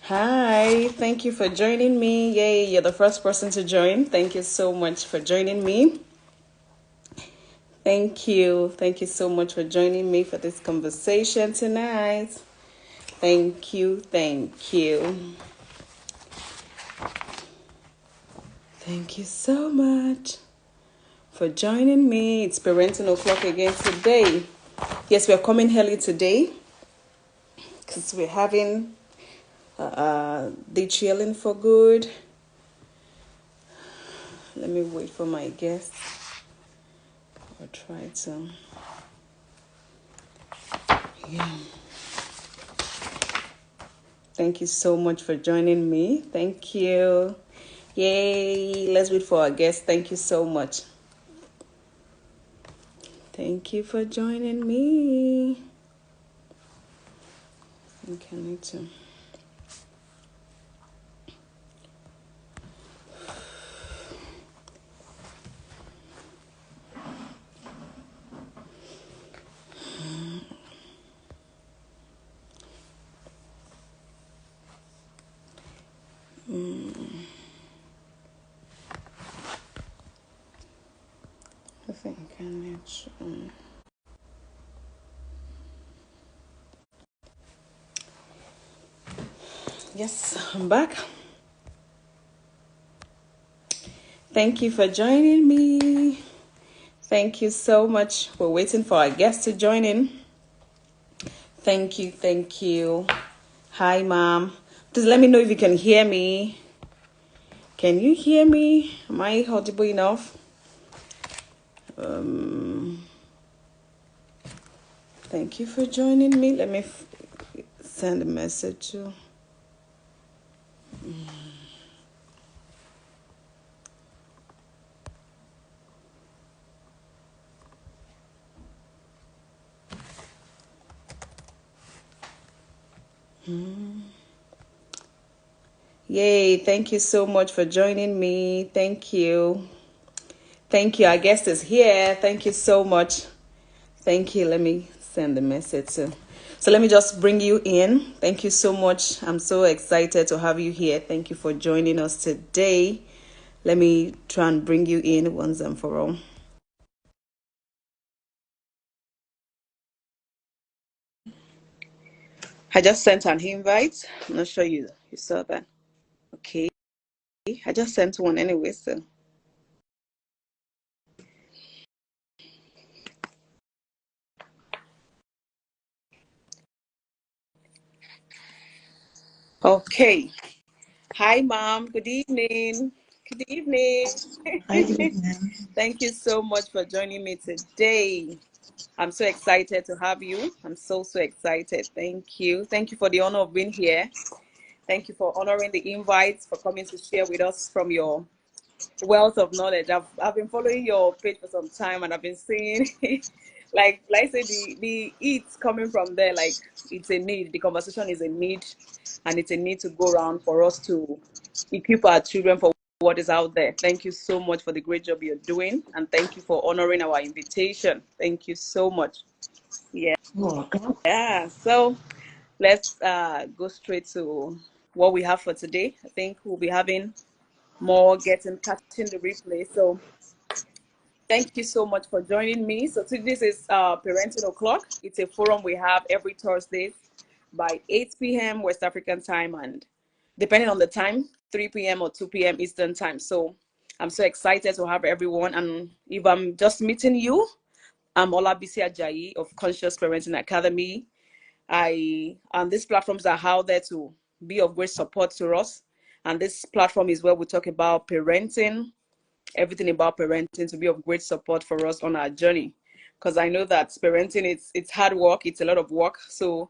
Hi, thank you for joining me. Yay, you're the first person to join. Thank you so much for joining me. Thank you. Thank you so much for joining me for this conversation tonight. Thank you. Thank you. Thank you so much for joining me. It's parenting o'clock again today. Yes, we're coming early today because we're having the chilling for good. Let me wait for my guests. I'll try to. Yeah. Thank you so much for joining me. Thank you. Yay. Let's wait for our guests. Thank you so much. Thank you for joining me. Okay, I need to. I think I need to. Yes, I'm back. Thank you for joining me. Thank you so much. We're waiting for our guests to join in. Thank you. Thank you. Hi, Mom. Please let me know if you can hear me. Can you hear me? Am I audible enough? Thank you for joining me. Let me send a message to. Yay, thank you so much for joining me. Thank you. Thank you. Our guest is here. Thank you so much. Thank you. Let me send the message to. So let me just bring you in. Thank you so much. I'm so excited to have you here. Thank you for joining us today. Let me try and bring you in once and for all. I just sent an invite. I'm not sure you saw that. Okay. I just sent one anyway, so. Okay. Hi, Mom. Good evening. Good evening. Hi, good evening. Thank you so much for joining me today. I'm so excited to have you. I'm so excited. Thank you. Thank you for the honor of being here. Thank you for honoring the invite, for coming to share with us from your wealth of knowledge. I've been following your page for some time, and I've been seeing like I say the eats coming from there, like it's a need. The conversation is a need, and it's a need to go around for us to equip our children for what is out there. Thank you so much for the great job you're doing, and thank you for honoring our invitation. Thank you so much. Yeah. Welcome. Yeah. So let's go straight to what we have for today. I think we'll be having more catching the replay. So thank you so much for joining me. So this is Parenting O'Clock. It's a forum we have every Thursday by 8 p.m. West African time, and depending on the time, 3 p.m. or 2 p.m. Eastern time. So I'm so excited to have everyone. And if I'm just meeting you, I'm Olabisi Ajayi of Conscious Parenting Academy. And these platforms are out there to be of great support to us. And this platform is where we talk about parenting, everything about parenting, to be of great support for us on our journey. Because I know that parenting, it's hard work, it's a lot of work. So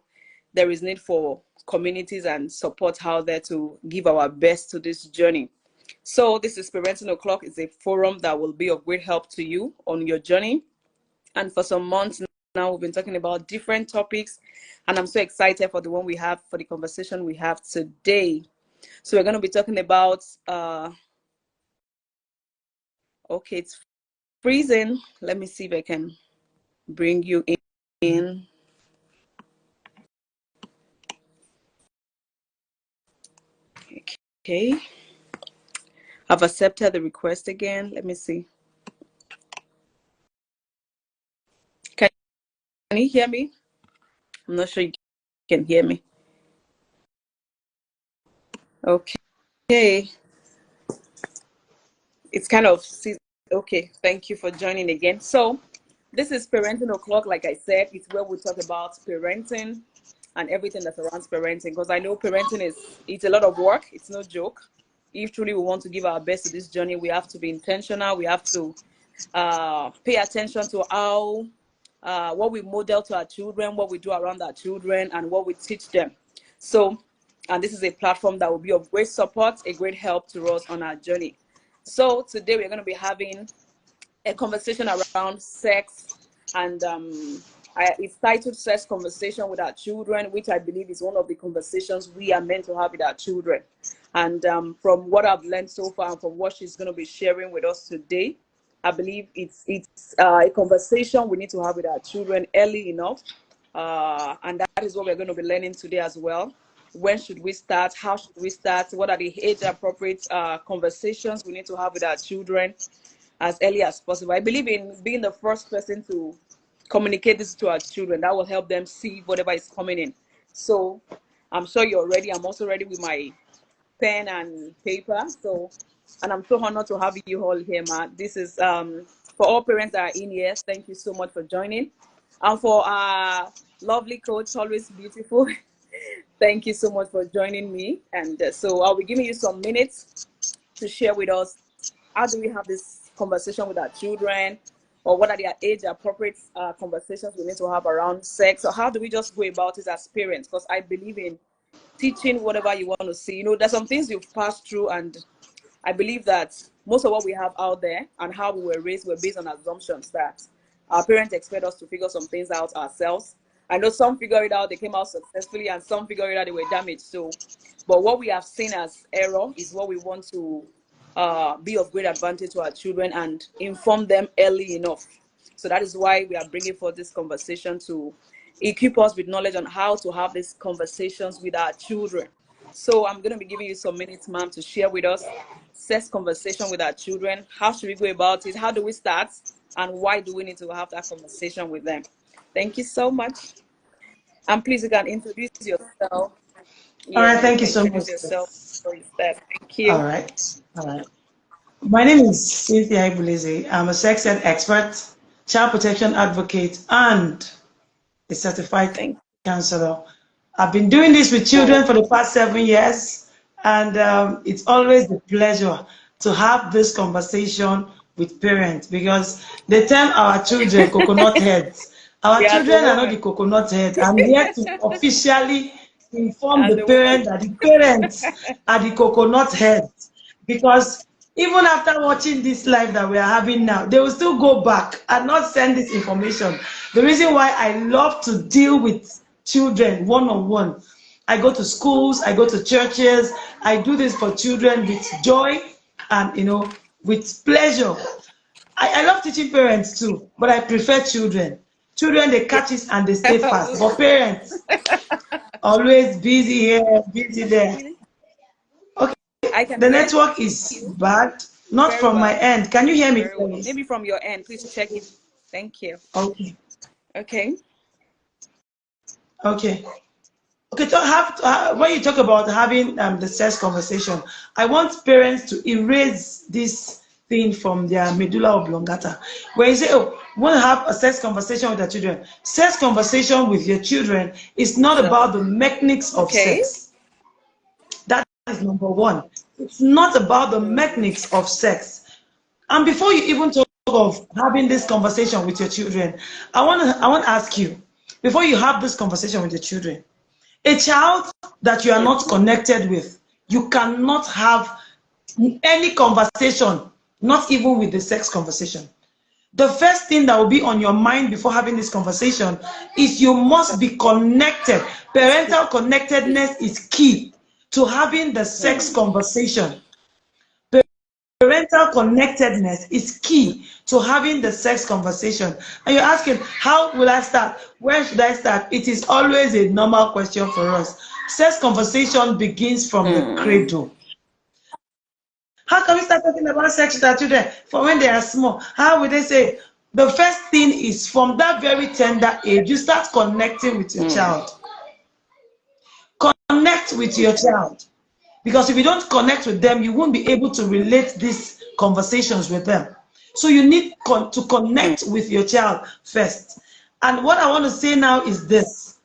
there is need for communities and support out there to give our best to this journey. So this is Parenting O'Clock. It's a forum that will be of great help to you on your journey. And for some months now, we've been talking about different topics, and I'm so excited for the one we have, for the conversation we have today. So we're going to be talking about Okay, it's freezing. Let me see if I can bring you in. Okay. I've accepted the request again. Let me see. Can you hear me? I'm not sure you can hear me. Okay. It's kind of okay. Thank you for joining again. So this is Parenting O'Clock. Like I said, it's where we talk about parenting and everything that surrounds parenting, because I know parenting it's a lot of work. It's no joke. If truly we want to give our best to this journey, we have to be intentional. We have to pay attention to how what we model to our children, what we do around our children, and what we teach them. So, and this is a platform that will be of great support, a great help to us on our journey. So today we're going to be having a conversation around sex, and it's titled Sex Conversation with Our Children, which I believe is one of the conversations we are meant to have with our children. And from what I've learned so far and from what she's going to be sharing with us today, I believe it's a conversation we need to have with our children early enough. And that is what we're going to be learning today as well. When should we start? How should we start? What are the age-appropriate conversations we need to have with our children as early as possible? I believe in being the first person to communicate this to our children. That will help them see whatever is coming in. So I'm sure you're ready. I'm also ready with my pen and paper. So, and I'm so honored to have you all here, Ma. This is for all parents that are in here. Thank you so much for joining. And for our lovely coach, always beautiful. Thank you so much for joining me. And so I'll be giving you some minutes to share with us, how do we have this conversation with our children, or what are the age-appropriate conversations we need to have around sex, or how do we just go about it as parents? Because I believe in teaching whatever you want to see. You know, there's some things you've passed through, and I believe that most of what we have out there and how we were raised were based on assumptions that our parents expect us to figure some things out ourselves. I know some figure it out, they came out successfully, and some figure it out, they were damaged. So, but what we have seen as error is what we want to be of great advantage to our children and inform them early enough. So that is why we are bringing forth this conversation to equip us with knowledge on how to have these conversations with our children. So I'm going to be giving you some minutes, ma'am, to share with us sex conversation with our children. How should we go about it? How do we start? And why do we need to have that conversation with them? Thank you so much. And please, you can introduce yourself. All Yeah, right, you thank you can so introduce much. yourself before you start. Thank All you. right, all right. My name is Cynthia Ibuleze. I'm a sex ed expert, child protection advocate, and a certified Thank counselor. I've been doing this with you. children for the past 7 years, and it's always a pleasure to have this conversation with parents because they term our children coconut heads. Our They are the children are not the one. coconut heads. I'm here to officially inform Are the the one. parent that the parents are the coconut heads, because even after watching this live that we are having now, they will still go back and not send this information. The reason why I love to deal with children one-on-one, I go to schools, I go to churches, I do this for children with joy and, with pleasure. I love teaching parents too, but I prefer children. Children, they catch it and they stay fast. But parents, always busy here, busy there. Really? Okay, I can the hear network is you bad, not very from my well. end. Can you hear me Very well. clearly? Maybe from your end. Please check it. Thank you. Okay, Okay. okay. Okay, when you talk about having the sex conversation, I want parents to erase this thing from their medulla oblongata. When you say, oh, we want to have a sex conversation with their children, sex conversation with your children is not So, about the mechanics of okay. sex. That is number one. It's not about the Mm. mechanics of sex. And before you even talk of having this conversation with your children, I want to ask you, before you have this conversation with your children, a child that you are not connected with, you cannot have any conversation, not even with the sex conversation. The first thing that will be on your mind before having this conversation is you must be connected. Parental connectedness is key to having the sex Mm. conversation. mental connectedness is key to having the sex conversation. And you're asking, how will I start? Where should I start? It is always a normal question for us. Sex conversation begins from the cradle. How can we start talking about sex with our children for when they are small? How will they say? The first thing is from that very tender age, you start connecting with your child. Connect with your child. Because if you don't connect with them, you won't be able to relate these conversations with them. So you need to connect with your child first. And what I want to say now is this.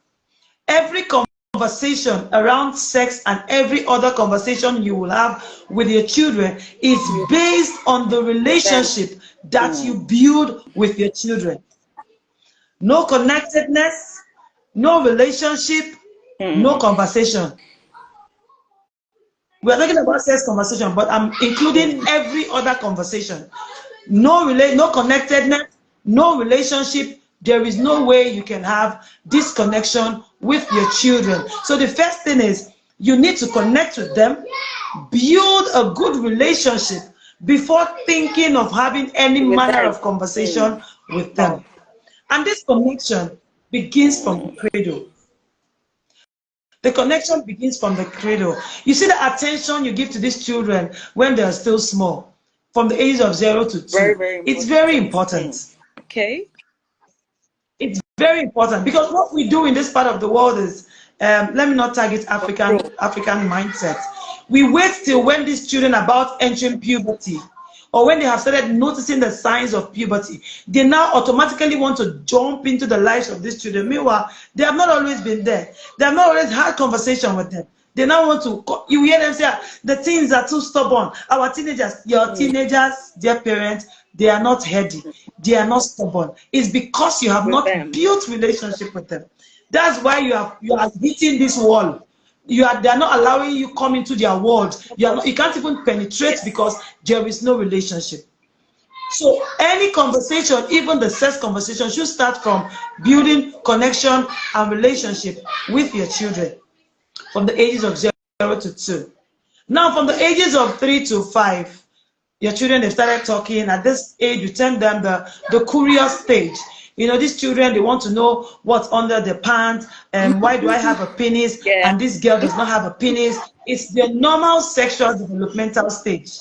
Every conversation around sex and every other conversation you will have with your children is based on the relationship that you build with your children. No connectedness, no relationship, no conversation. We are talking about sex conversation, but I'm including every other conversation. No connectedness, no relationship. There is no way you can have this connection with your children. So the first thing is you need to connect with them, build a good relationship before thinking of having any manner of conversation with them. And this connection begins from the cradle. The connection begins from the cradle. You see the attention you give to these children when they are still small, from the age of 0 to 2. It's very important. Okay. It's very important because what we do in this part of the world is, let me not target African mindset. We wait till when these children are about entering puberty, or when they have started noticing the signs of puberty, they now automatically want to jump into the lives of these children. Meanwhile, they have not always been there. They have not always had conversation with them. They now want to, you hear them say, the teens are too stubborn. Our teenagers, your teenagers, their parents, they are not heady. They are not stubborn. It's because you have not built relationship with them. That's why you are hitting this wall. They are not allowing you come into their world. You can't even penetrate because there is no relationship. So any conversation, even the sex conversation, should start from building connection and relationship with your children from the ages of 0 to 2. Now, from the ages of 3 to 5, your children, they started talking. At this age, you term them the curious stage. You know, these children, they want to know what's under the pants, and why do I have a penis, and this girl does not have a penis. It's the normal sexual developmental stage.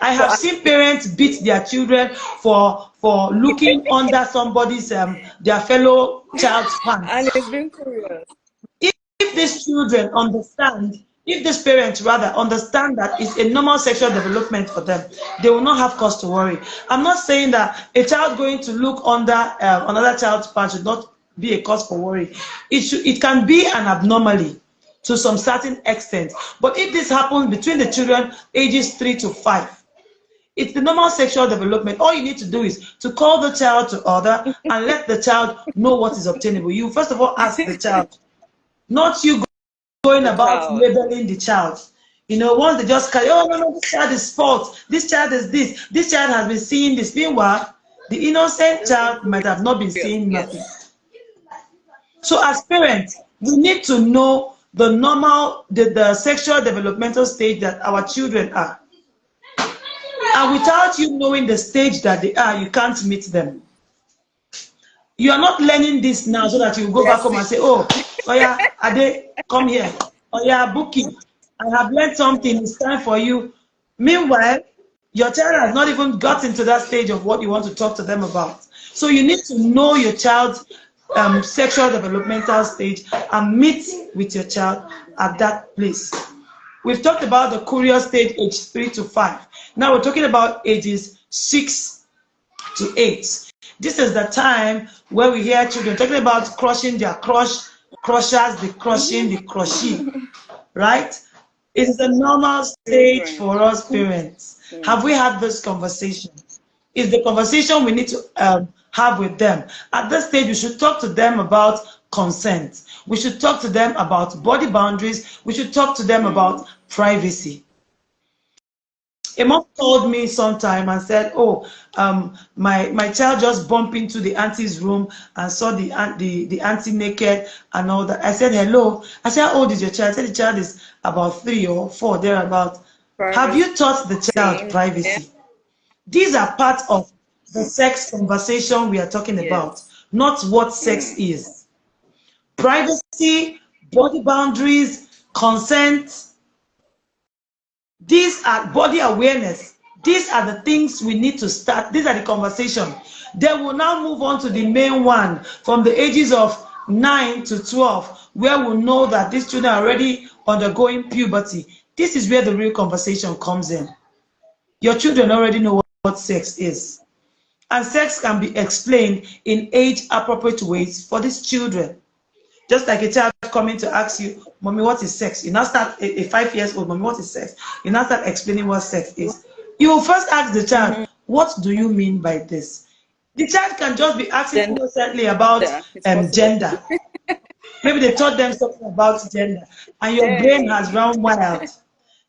I have seen parents beat their children for looking under somebody's, their fellow child's pants. And it's been curious. If these children understand, if these parents rather understand that it's a normal sexual development for them, they will not have cause to worry. I'm not saying that a child going to look under another child's pants should not be a cause for worry. It can be an abnormality to some certain extent. But if this happens between the children ages 3 to 5, it's the normal sexual development. All you need to do is to call the child to order and let the child know what is obtainable. You first of all ask the child, not you going about labeling the child. You know, once they just carry, oh no, this child is false, this child is this child has been seeing this. Meanwhile, the innocent child might have not been seeing nothing. So as parents, we need to know the normal, the sexual developmental stage that our children are. And without you knowing the stage that they are, you can't meet them. You are not learning this now so that you go back home and say, oh yeah, Ade, come here. Oh yeah, Buki, I have learned something. It's time for you. Meanwhile, your child has not even gotten to that stage of what you want to talk to them about. So you need to know your child's sexual developmental stage and meet with your child at that place. We've talked about the curious stage, age 3 to 5. Now we're talking about ages 6 to 8. This is the time where we hear children talking about crushing their crushers, the crushing, the crushing, right? It is a normal stage for us parents. Have we had this conversation? It's the conversation we need to have with them. At this stage, we should talk to them about consent. We should talk to them about body boundaries. We should talk to them about privacy. A mom called me sometime and said, oh, my child just bumped into the auntie's room and saw the auntie naked and all that. I said, hello. I said, how old is your child? I said, the child is about 3 or 4, thereabout. Have you taught the child privacy? These are part of the sex conversation we are talking about, Yes. not what sex is. Privacy, body boundaries, consent, these are body awareness. These are the things we need to start. These are the conversation. Then we'll now move on to the main one from the ages of 9 to 12, where we'll know that these children are already undergoing puberty. This is where the real conversation comes in. Your children already know what sex is. And sex can be explained in age-appropriate ways for these children. Just like a child coming to ask you, Mommy, what is sex? You now start, a 5 years old, Mommy, what is sex? You now start explaining what sex is. You will first ask the child, what do you mean by this? The child can just be asking Gender. innocently about It's possible. gender. Maybe they taught them something about gender, and your brain has Hey. run wild.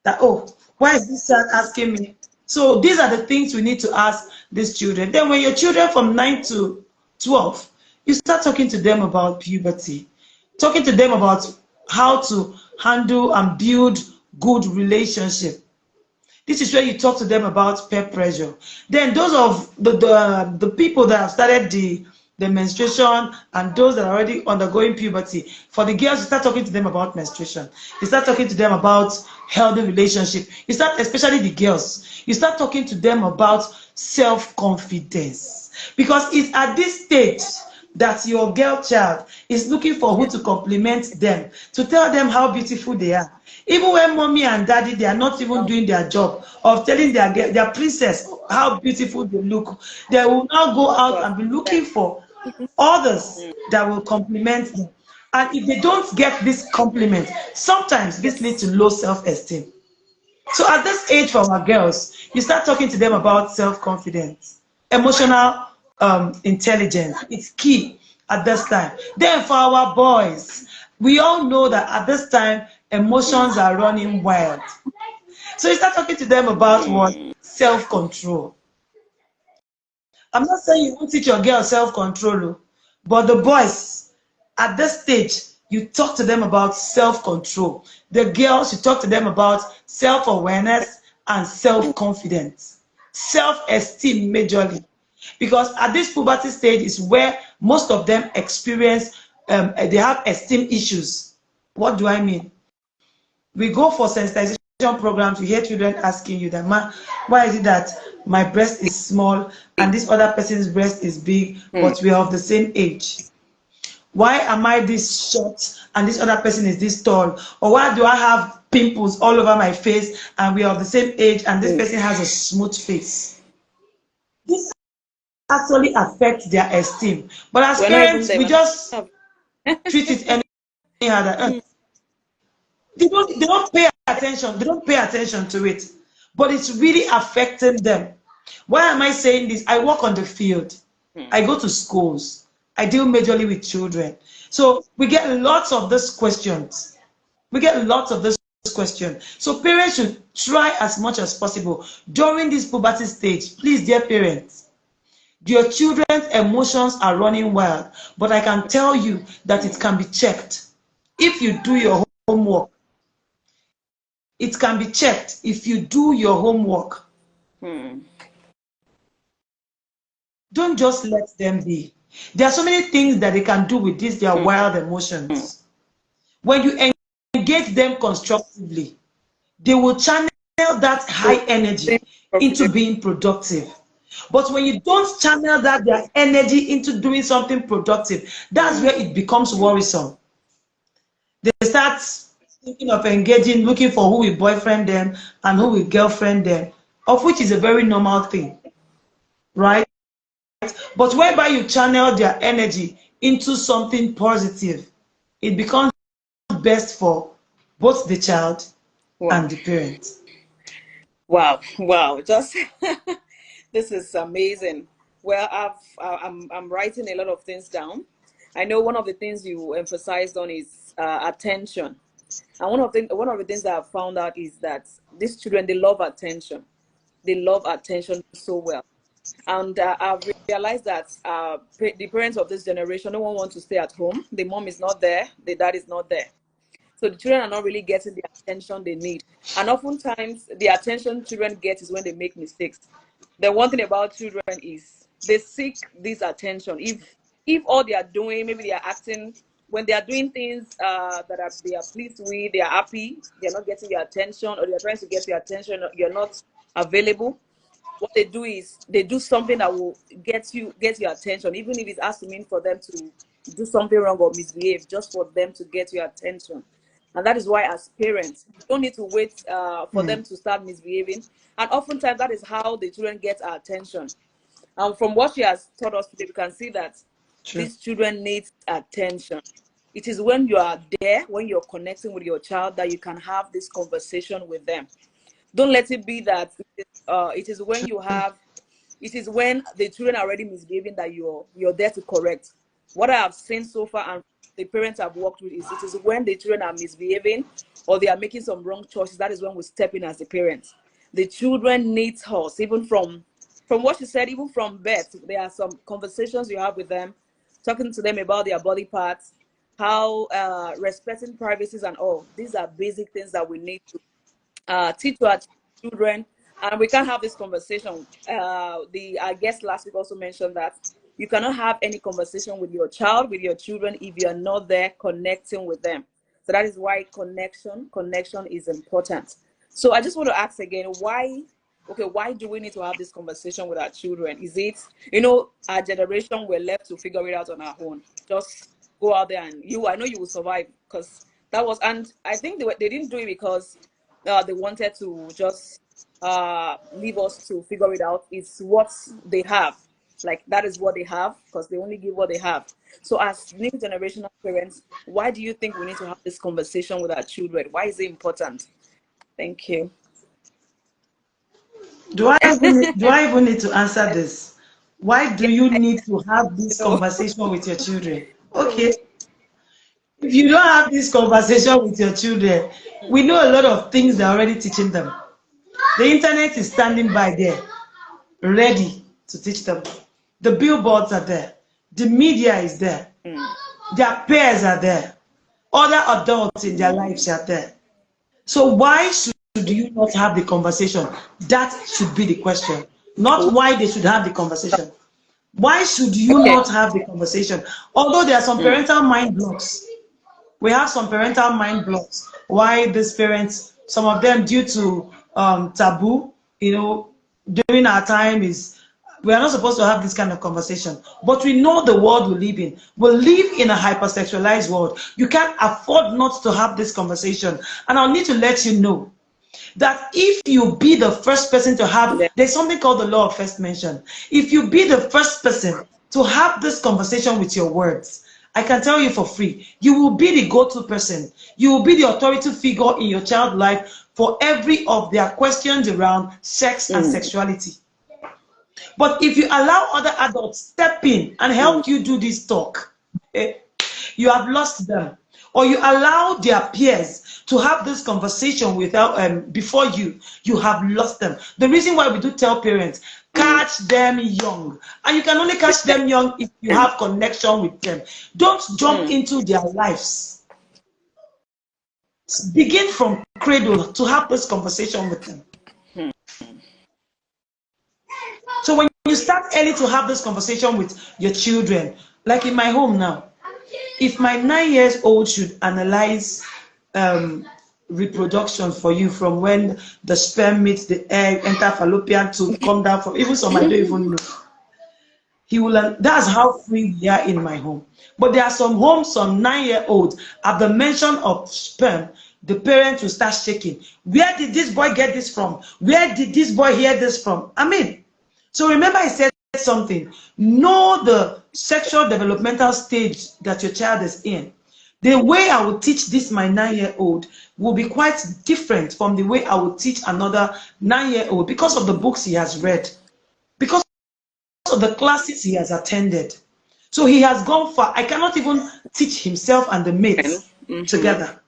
That, oh, why is this child asking me? So these are the things we need to ask these children. Then when your children from 9 to 12, you start talking to them about puberty, talking to them about how to handle and build good relationship. This is where you talk to them about peer pressure. Then those of the people that have started the menstruation and those that are already undergoing puberty, for the girls, you start talking to them about menstruation. You start talking to them about healthy relationship. You start, especially the girls, you start talking to them about self-confidence. Because it's at this stage that your girl child is looking for who to compliment them, to tell them how beautiful they are. Even when mommy and daddy, they are not even doing their job of telling their princess how beautiful they look, they will now go out and be looking for others that will compliment them. And if they don't get this compliment, sometimes this leads to low self-esteem. So at this age for our girls, you start talking to them about self-confidence, emotional intelligence. It's key at this time. Then for our boys, we all know that at this time, emotions are running wild. So you start talking to them about what? Self-control. I'm not saying you won't teach your girl self-control, but the boys, at this stage, you talk to them about self-control. The girls, you talk to them about self-awareness and self-confidence, self-esteem majorly. Because at this puberty stage is where most of them experience, they have esteem issues. What do I mean? We go for sensitization programs, you hear children asking you that, Ma, why is it that my breast is small and this other person's breast is big, but we are of the same age? Why am I this short and this other person is this tall? Or why do I have pimples all over my face and we are of the same age and this person has a smooth face? This actually affects their esteem. But as We're not even parents, there. we just treat it anyhow. They don't pay attention. They don't pay attention to it. But it's really affecting them. Why am I saying this? I work on the field. I go to schools. I deal majorly with children. So we get lots of these questions. We get lots of this question. So parents should try as much as possible during this puberty stage. Please, dear parents, your children's emotions are running wild, but I can tell you that it can be checked if you do your homework. It can be checked if you do your homework. Don't just let them be. There are so many things that they can do with these their wild emotions. When you engage them constructively, they will channel that high energy into being productive. But when you don't channel their energy into doing something productive, that's where it becomes worrisome. They start thinking of engaging, looking for who will boyfriend them and who will girlfriend them, of which is a very normal thing, right? But whereby you channel their energy into something positive, it becomes best for both the child and the parent. Wow. Just this is amazing. Well, I'm writing a lot of things down. I know one of the things you emphasized on is attention. And one of the things that I've found out is that these children, they love attention. They love attention so well. And I've realized that the parents of this generation, no one wants to stay at home. The mom is not there. The dad is not there. So the children are not really getting the attention they need. And oftentimes, the attention children get is when they make mistakes. the one thing about children is they seek this attention. If all they are doing, maybe they are acting, when they are doing things they are pleased with, they are happy, they are not getting your attention, or they are trying to get your attention, you're not available. What they do is they do something that will get your attention, even if it has to mean for them to do something wrong or misbehave, just for them to get your attention. And that is why, as parents, you don't need to wait for them to start misbehaving. And oftentimes, that is how the children get our attention. And from what she has taught us today, we can see that these children need attention. It is when you are there, when you're connecting with your child, that you can have this conversation with them. Don't let it be that it is when the children are already misbehaving that you're there to correct. What I have seen so far, and the parents I've worked with, is it is when the children are misbehaving or they are making some wrong choices, that is when we step in as the parents. The children need us, even from what you said, even from birth. There are some conversations you have with them, talking to them about their body parts, how respecting privacies and all. These are basic things that we need to teach our children, and we can't have this conversation. Our guest last week also mentioned that you cannot have any conversation with your child, with your children, if you are not there connecting with them. So that is why connection is important. So I just want to ask again, why do we need to have this conversation with our children? Is it, our generation, we're left to figure it out on our own? Just go out there and I know you will survive, because that was, and I think they didn't do it because they wanted to just leave us to figure it out. It's what they have. Like, that is what they have, because they only give what they have. So as new generational parents, why do you think we need to have this conversation with our children? Why is it important? Thank you. Do I even need to answer this? Why do you need to have this conversation with your children? Okay. If you don't have this conversation with your children, we know a lot of things they're already teaching them. The internet is standing by there, ready to teach them. The billboards are there. The media is there. Their peers are there. Other adults in their lives are there. So why should you not have the conversation? That should be the question. Not why they should have the conversation. Why should you not have the conversation? Although there are some parental mind blocks. We have some parental mind blocks. Why these parents, some of them due to taboo, during our time, we are not supposed to have this kind of conversation. But we know the world we live in. We live in a hypersexualized world. You can't afford not to have this conversation. And I'll need to let you know that if you be the first person to have, there's something called the law of first mention. If you be the first person to have this conversation with your words, I can tell you for free, you will be the go-to person. You will be the authority figure in your child's life for every of their questions around sex and sexuality. But if you allow other adults step in and help you do this talk, you have lost them. Or you allow their peers to have this conversation without before you have lost them. The reason why we do tell parents, catch them young. And you can only catch them young if you have connection with them. Don't jump into their lives. Begin from cradle to have this conversation with them. So when you start early to have this conversation with your children, like in my home now, if my 9-year-old should analyze reproduction for you from when the sperm meets the egg, enter fallopian to come down from, even some I don't even know. He will. That's how free we are in my home. But there are some homes, some 9-year-olds, at the mention of sperm, the parents will start shaking. Where did this boy get this from? Where did this boy hear this from? So remember I said something. Know the sexual developmental stage that your child is in. The way I will teach this my 9-year-old will be quite different from the way I will teach another 9-year-old because of the books he has read, because of the classes he has attended. So he has gone far. I cannot even teach himself and the mates together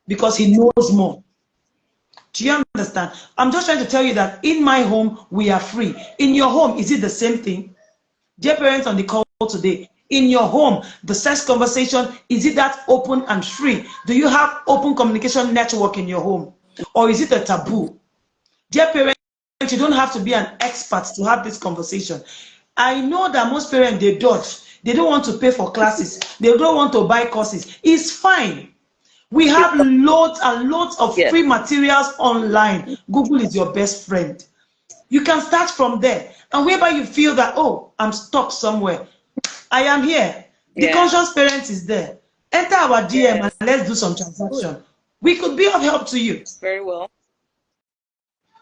because he knows more. Do you understand? I'm just trying to tell you that in my home, we are free. In your home, is it the same thing? Dear parents on the call today, in your home, the sex conversation, is it that open and free? Do you have open communication network in your home? Or is it a taboo? Dear parents you don't have to be an expert to have this conversation. I know that most parents, they dodge. They don't want to pay for classes. They don't want to buy courses. It's fine. We have loads and loads of Yes. free materials online. Google is your best friend. You can start from there. And wherever you feel that, oh, I'm stuck somewhere, I am here. The Yeah. conscious parent is there. Enter our DM Yes. and let's do some transaction. We could be of help to you. Very well.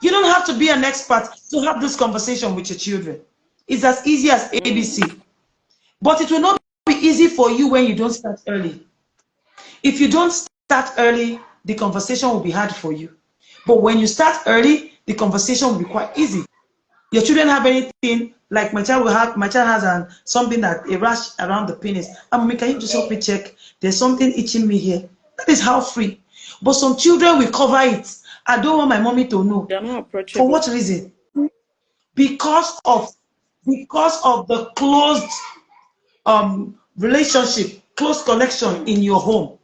You don't have to be an expert to have this conversation with your children. It's as easy as ABC. But it will not be easy for you when you don't start early. If you don't start early, the conversation will be hard for you. But when you start early, the conversation will be quite easy. Your children have anything, like my child has something that a rash around the penis. Mommy, can you just help me check? There's something itching me here. That is how free. But some children will cover it. I don't want my mommy to know. They're not approachable. For what reason? Because of the closed relationship, close connection in your home.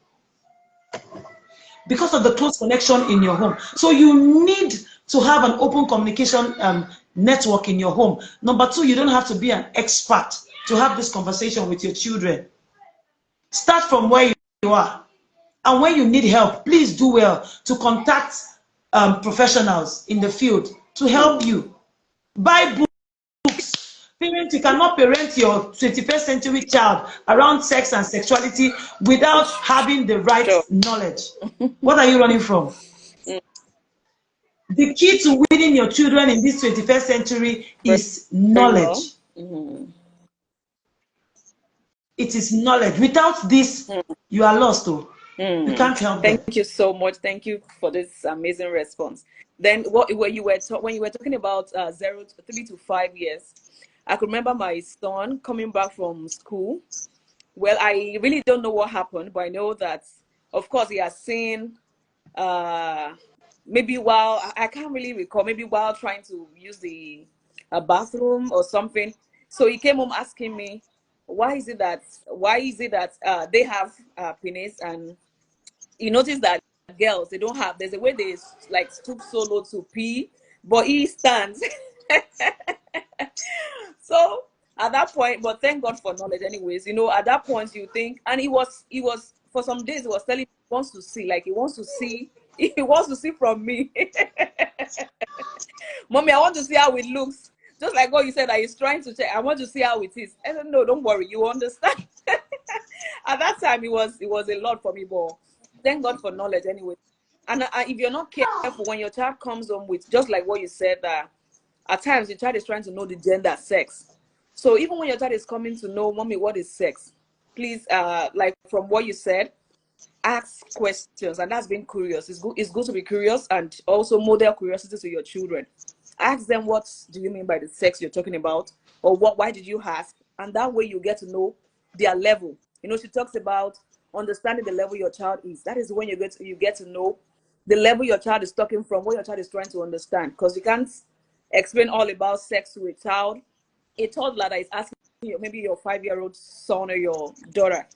Because of the close connection in your home. So you need to have an open communication network in your home. Number two, you don't have to be an expert to have this conversation with your children. Start from where you are. And when you need help, please do well to contact professionals in the field to help you. Buy books. Parents, you cannot parent your 21st century child around sex and sexuality without having the right knowledge. What are you running from? The key to winning your children in this 21st century is knowledge. It is knowledge. Without this, you are lost. You can't help them. Thank you so much. Thank you for this amazing response. Then when you were talking about 3 to 5 years, I could remember my son coming back from school. Well, I really don't know what happened, but I know that, of course, he has seen, maybe while, I can't really recall, maybe while trying to use the bathroom or something. So he came home asking me, why is it that they have penis, and you notice that girls, they don't have, there's a way they like stoop so low to pee, but he stands. So at that point, but thank God for knowledge anyways, you know, at that point you think, and he was for some days he was telling me he wants to see, like he wants to see from me. Mommy, I want to see how it looks. Just like what you said, that he's trying to check. I want to see how it is. I don't know, don't worry, you understand. At that time, it was a lot for me, but thank God for knowledge anyway. And if you're not careful, when your child comes home with, just like what you said, that at times your child is trying to know the gender, sex. So even when your child is coming to know, Mommy, what is sex? Please, like from what you said, ask questions, and that's being curious. It's good to be curious and also model curiosity to your children. Ask them, what do you mean by the sex you're talking about, or why did you ask? And that way you get to know their level. You know, she talks about understanding the level your child is. That is when you get to know the level your child is talking from, what your child is trying to understand. Because you can't explain all about sex to a toddler that is asking you, maybe your 5-year-old son or your daughter.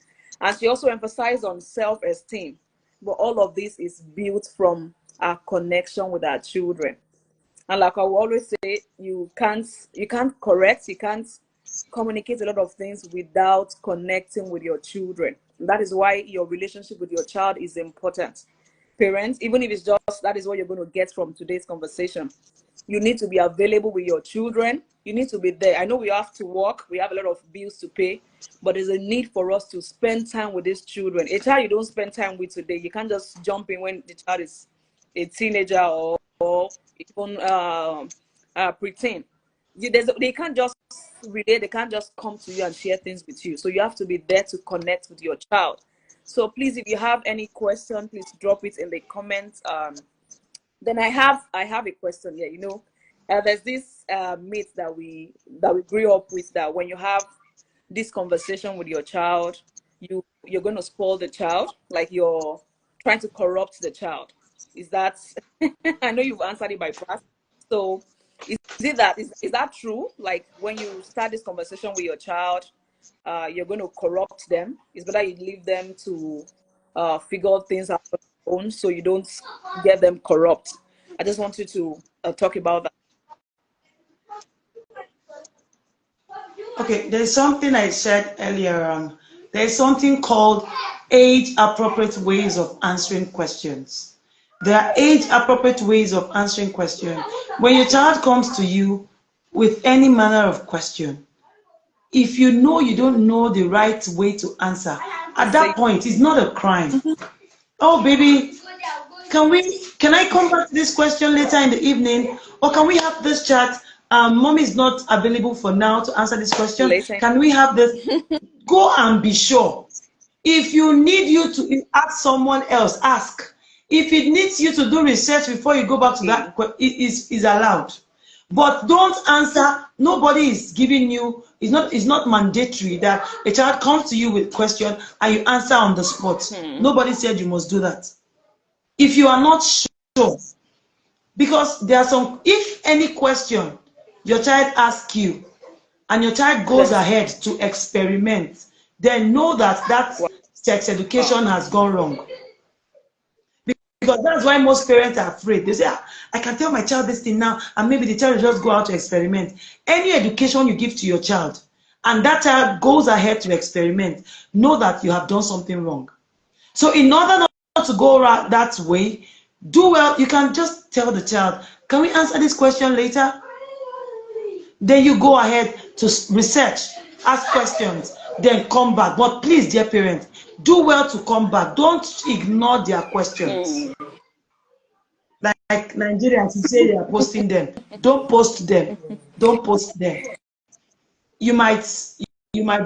And she also emphasized on self-esteem. But all of this is built from our connection with our children. And like I will always say, you can't correct, you can't communicate a lot of things without connecting with your children. And that is why your relationship with your child is important. Parents, even if it's just that is what you're going to get from today's conversation, you need to be available with your children. You need to be there. I know we have to work, we have a lot of bills to pay, but there's a need for us to spend time with these children. A child you don't spend time with today, you can't just jump in when the child is a teenager or even preteen. They can't just relate, they can't just come to you and share things with you. So you have to be there to connect with your child. So please, if you have any question, please drop it in the comments. Then I have a question here. You know, there's this myth that we grew up with, that when you have this conversation with your child, you're going to spoil the child, like you're trying to corrupt the child. Is that I know you've answered it by past. So is that true? Like when you start this conversation with your child, you're going to corrupt them? It's better you leave them to figure things out on their own, so you don't get them corrupt. I just want you to talk about that. Okay, there's something I said earlier on. There's something called age-appropriate ways of answering questions. There are age-appropriate ways of answering questions. When your child comes to you with any manner of question, if you know you don't know the right way to answer, at that point, it's not a crime. Oh, baby, can I come back to this question later in the evening? Or can we have this chat? Mommy is not available for now to answer this question. Later. Can we have this? Go and be sure. If you need you to ask someone else, ask. If it needs you to do research before you go back to that, it is allowed. But don't answer. Nobody is giving you. It's not mandatory that a child comes to you with a question and you answer on the spot. Nobody said you must do that. If you are not sure, because there are some, if any question your child asks you and your child goes ahead to experiment, then know that sex education has gone wrong. Because that's why most parents are afraid. They say, I can tell my child this thing now, and maybe the child will just go out to experiment. Any education you give to your child, and that child goes ahead to experiment, know that you have done something wrong. So in order not to go that way, do well, you can just tell the child, can we answer this question later? Then you go ahead to research, ask questions, then come back. But please, dear parents, do well to come back. Don't ignore their questions. Like Nigerians, you say they are posting them. Don't post them. Don't post them. You might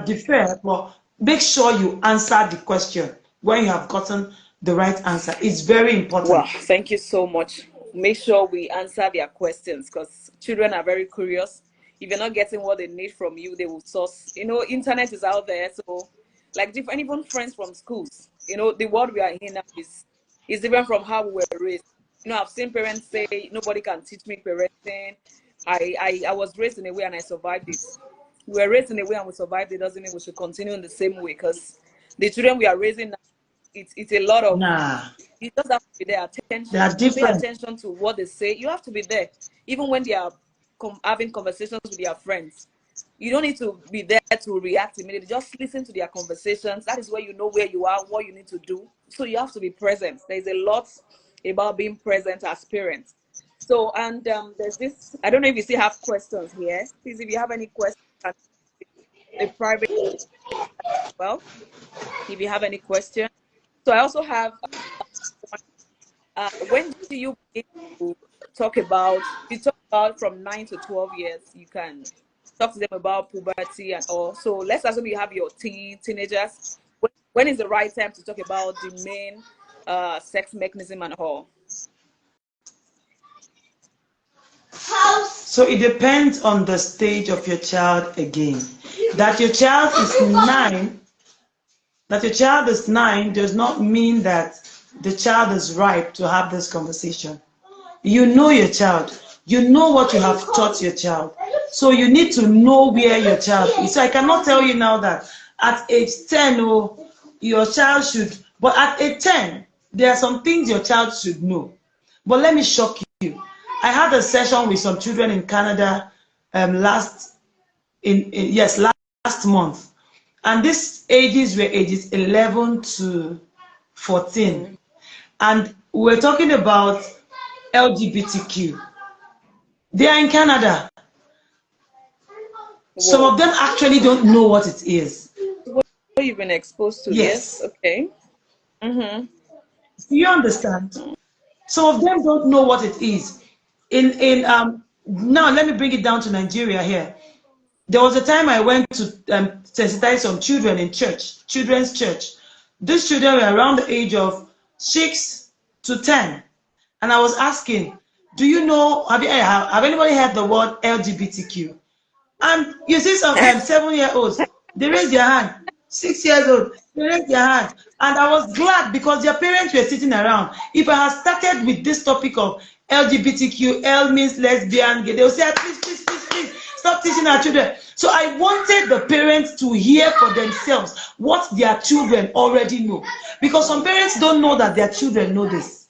defer, but make sure you answer the question when you have gotten the right answer. It's very important. Wow, thank you so much. Make sure we answer their questions, because children are very curious. If you're not getting what they need from you, they will source. Internet is out there, so like different, even friends from schools. The world we are in now is different from how we were raised. I've seen parents say nobody can teach me parenting. I was raised in a way and I survived it. We were raised in a way and we survived it. Doesn't mean we should continue in the same way, because the children we are raising now, it's a lot of. You just have to be there. Attention. They are different. Pay attention to what they say. You have to be there, even when they are having conversations with their friends. You don't need to be there to react immediately. Just listen to their conversations. That is where you know where you are, what you need to do. So you have to be present. There's a lot about being present as parents. So, and there's this, I don't know if you still have questions here. Please, if you have any questions, a private, well, if you have any questions. So I also have, when do you begin to talk about, from 9 to 12 years, you can talk to them about puberty and all. So let's assume you have your teenagers. When is the right time to talk about the main sex mechanism and all? So it depends on the stage of your child again. That your child is 9 does not mean that the child is ripe to have this conversation. You know your child. You know what you have taught your child. So you need to know where your child is. So I cannot tell you now that at age 10, your child should, but at age 10, there are some things your child should know. But let me shock you. I had a session with some children in Canada last month. And these ages were ages 11 to 14. And we're talking about LGBTQ. They are in Canada. Whoa. Some of them actually don't know what it is. What you've been exposed to? Yes. Okay. Do you understand? Some of them don't know what it is. Now let me bring it down to Nigeria here. There was a time I went to sensitize some children in church, children's church. These children were around the age of 6 to 10. And I was asking, do you know, have anybody heard the word LGBTQ? And you see some 7-year-olds, they raised their hand. 6 years old, they raised their hand. And I was glad because their parents were sitting around. If I had started with this topic of LGBTQ, L means lesbian, gay, they would say, please, stop teaching our children. So I wanted the parents to hear for themselves what their children already know. Because some parents don't know that their children know this.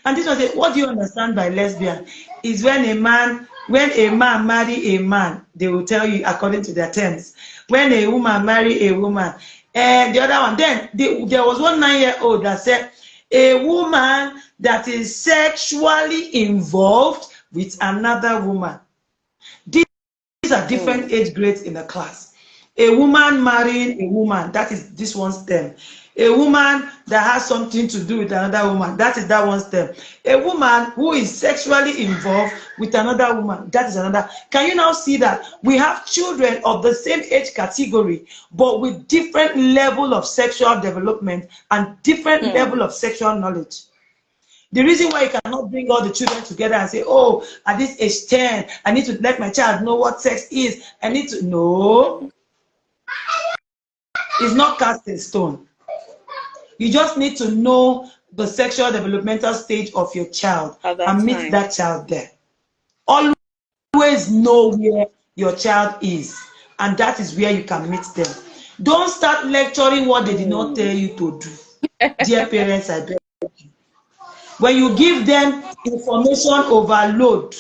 And this was it. What do you understand by lesbian? Is when a man When a man marry a man, they will tell you according to their terms. When a woman marry a woman, and the other one, then there was one 9-year-old that said, a woman that is sexually involved with another woman. These are different age grades in the class. A woman marrying a woman, that is this one's term. A woman that has something to do with another woman, that is that one's term. A woman who is sexually involved with another woman, that is another. Can you now see that we have children of the same age category, but with different level of sexual development and different level of sexual knowledge? The reason why you cannot bring all the children together and say, oh, at this age 10, I need to let my child know what sex is. I need to know. It's not cast in stone. You just need to know the sexual developmental stage of your child and meet that child there. Always know where your child is, and that is where you can meet them. Don't start lecturing what they did not tell you to do. Dear parents, I beg you. When you give them information overload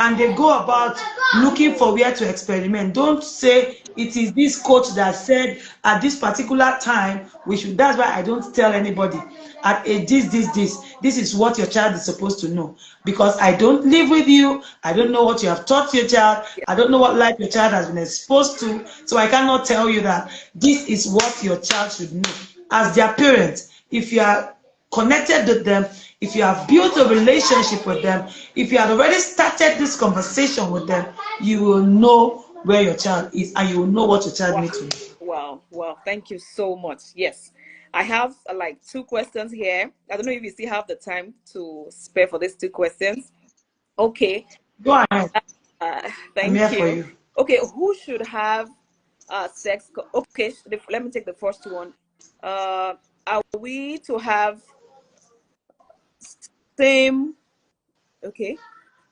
and they go about looking for where to experiment, don't say it is this coach that said at this particular time we should. That's why I don't tell anybody at a this is what your child is supposed to know, because I don't live with you. I don't know what you have taught your child. I don't know what life your child has been exposed to, so I cannot tell you that this is what your child should know. As their parent, if you are connected with them, if you have built a relationship with them, if you have already started this conversation with them, you will know where your child is and you will know what your child needs to do. Wow, thank you so much. Yes, I have like 2 questions here. I don't know if you still have the time to spare for these 2 questions. Okay. Go ahead. Thank you. For you. Okay, who should have sex? Okay, let me take the first one. Are we to have same? Okay,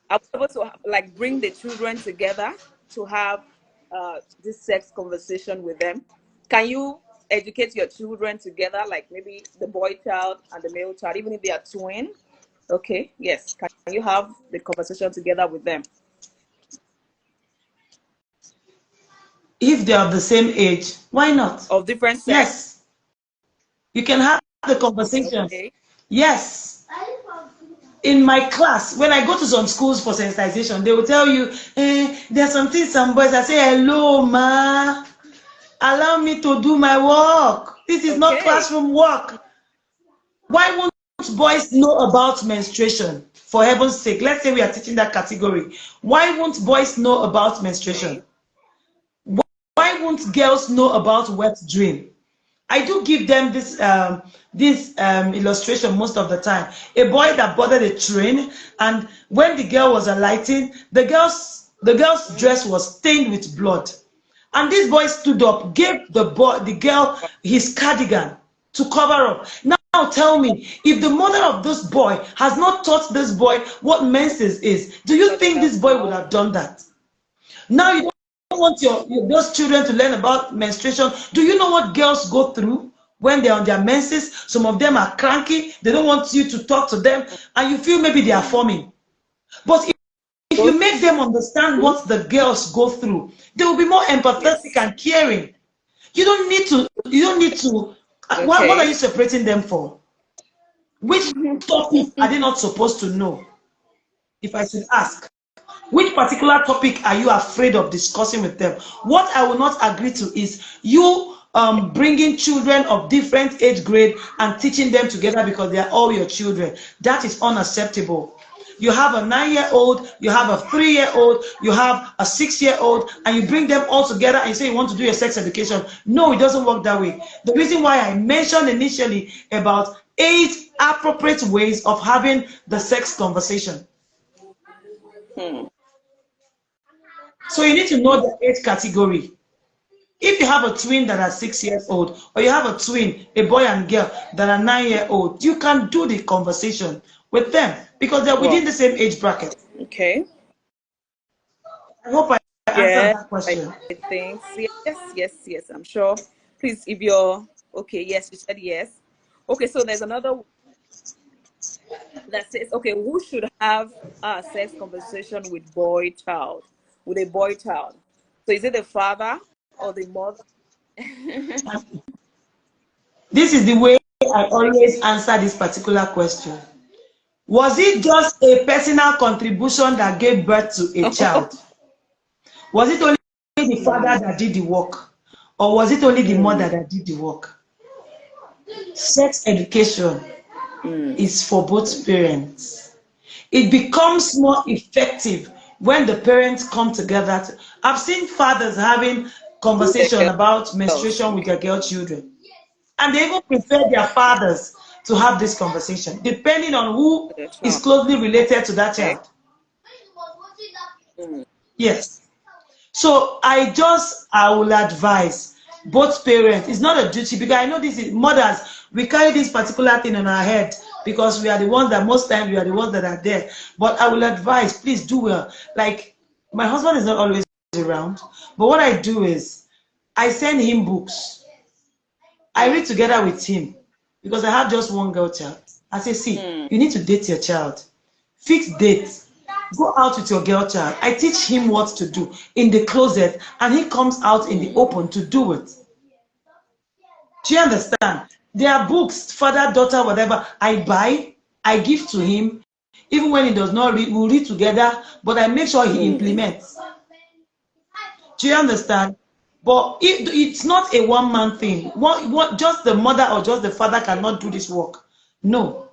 are we able to like bring the children together to have this sex conversation with them? Can you educate your children together, like maybe the boy child and the male child, even if they are twin? Okay, yes. Can you have the conversation together with them? If they are of the same age, why not? Of different sex? Yes. You can have the conversation. Okay. Yes. In my class, when I go to some schools for sensitization, they will tell you, there's something, some boys that say, hello, ma. Allow me to do my work. This is not classroom work. Why won't boys know about menstruation? For heaven's sake, let's say we are teaching that category. Why won't boys know about menstruation? Why won't girls know about wet dream? I do give them this illustration most of the time. A boy that boarded a train, and when the girl was alighting, the girl's dress was stained with blood. And this boy stood up, gave the girl his cardigan to cover up. Now tell me, if the mother of this boy has not taught this boy what menses is, do you think this boy would have done that? Now you don't want those children to learn about menstruation. Do you know what girls go through when they're on their menses? Some of them are cranky. They don't want you to talk to them, and you feel maybe they are forming. But if you make them understand what the girls go through, they will be more empathetic and caring. You don't need to. What are you separating them for? Which topic are they not supposed to know? If I should ask, which particular topic are you afraid of discussing with them? What I will not agree to is you bringing children of different age grade and teaching them together because they are all your children. That is unacceptable. You have a 9-year-old, you have a 3-year-old, you have a 6-year-old, and you bring them all together and you say you want to do your sex education. No, it doesn't work that way. The reason why I mentioned initially about 8 appropriate ways of having the sex conversation. So you need to know the age category. If you have a twin that are 6 years old, or you have a twin, a boy and girl that are 9-year-old, you can do the conversation with them because they're within the same age bracket. Okay. I hope I answered that question. I think yes. I'm sure. Please, if you're okay, yes, you said yes. Okay, so there's another. that says, okay, who should have a sex conversation with boy child, with a boy child? So is it the father or the mother? This is the way I always answer this particular question. Was it just a personal contribution that gave birth to a child? Was it only the father that did the work? Or was it only the mother that did the work? Sex education is for both parents. It becomes more effective when the parents come together. I've seen fathers having conversation about menstruation with their girl children. And they even prefer their fathers to have this conversation, depending on who is closely related to that child. Yes. So I will advise both parents. It's not a duty, because I know this is mothers. We carry this particular thing on our head because we are the ones that most times we are the ones that are there. But I will advise, please do well. Like, my husband is not always around, but what I do is I send him books. I read together with him because I have just one girl child. I say, see, you need to date your child. Fix dates. Go out with your girl child. I teach him what to do in the closet, and he comes out in the open to do it. Do you understand? There are books, father, daughter, whatever, I buy, I give to him. Even when he does not read, we'll read together, but I make sure he implements. Do you understand? But it's not a one-man thing. What just the mother or just the father cannot do this work. No.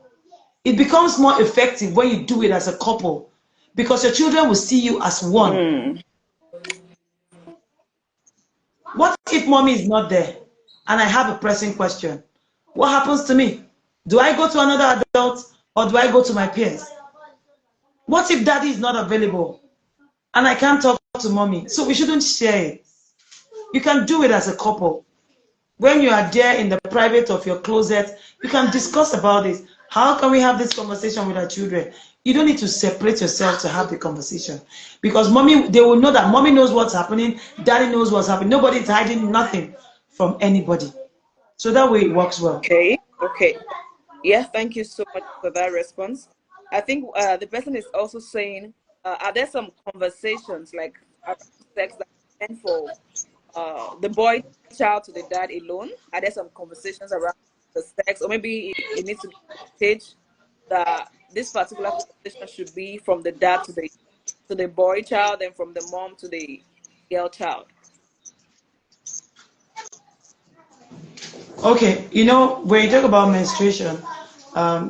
It becomes more effective when you do it as a couple, because your children will see you as one. What if mommy is not there and I have a pressing question? What happens to me? Do I go to another adult or do I go to my peers? What if daddy is not available and I can't talk to mommy? So we shouldn't share it. You can do it as a couple. When you are there in the private of your closet, you can discuss about this. How can we have this conversation with our children? You don't need to separate yourself to have the conversation, because mommy, they will know that mommy knows what's happening, daddy knows what's happening. Nobody is hiding nothing from anybody. So that way it works well. Okay. Yeah, thank you so much for that response. I think the person is also saying, are there some conversations like around sex that are meant for the boy child to the dad alone? Are there some conversations around the sex, or maybe it needs to be stage that this particular conversation should be from the dad to the boy child, and from the mom to the girl child? Okay, you know, when you talk about menstruation,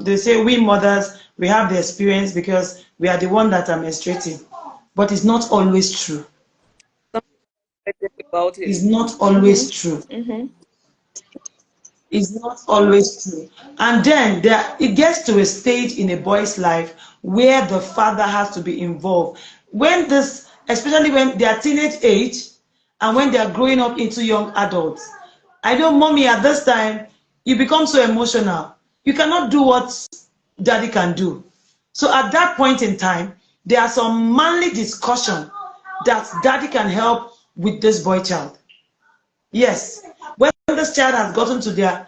they say we mothers, we have the experience because we are the one that are menstruating, but it's not always true. About it. It's not always true. It's not always true. And then it gets to a stage in a boy's life where the father has to be involved. When this, especially when they are teenage age and when they are growing up into young adults. I know, mommy, at this time, you become so emotional. You cannot do what daddy can do. So at that point in time, there are some manly discussion that daddy can help with this boy child. Yes. When this child has gotten to their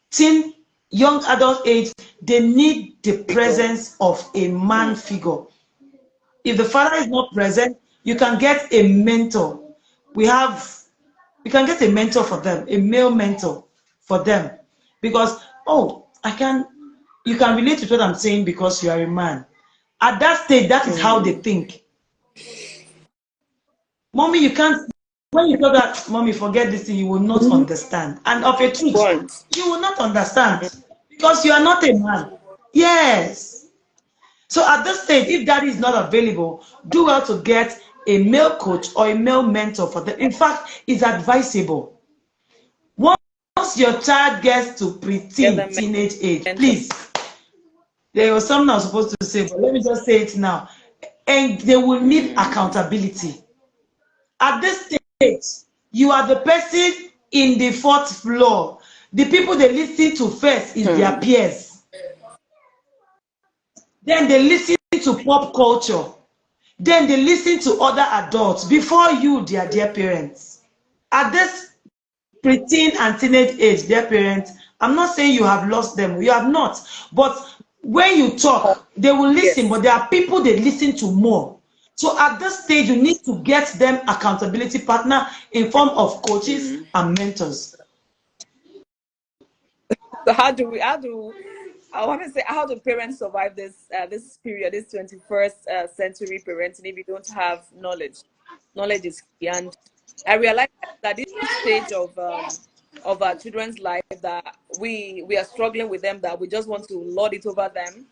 teen, young adult age, they need the presence of a man figure. If the father is not present, you can get a mentor. You can get a mentor for them, a male mentor for them. Because, you can relate to what I'm saying because you are a man. At that stage, that is how they think. Mommy, you can't, when you tell that, mommy, forget this thing, you will not understand. And of a truth, you will not understand because you are not a man. Yes. So at this stage, if daddy is not available, do well to get a male coach or a male mentor for them. In fact, it's advisable. Once your child gets to preteen, teenage age, please, there was something I was supposed to say, but let me just say it now. And they will need accountability. At this stage, you are the person in the fourth floor. The people they listen to first is their peers. Then they listen to pop culture. Then they listen to other adults before you, their dear parents. At this preteen and teenage age, dear parents, I'm not saying you have lost them. You have not. But when you Oh, talk, they will listen, yes. but there are people they listen to more. So at this stage, you need to get them accountability partner in form of coaches Mm. and mentors. So how do I want to say how do parents survive this period, this 21st century parenting if you don't have knowledge? Knowledge is key, and I realize that this stage of our children's life that we are struggling with them, that we just want to lord it over them,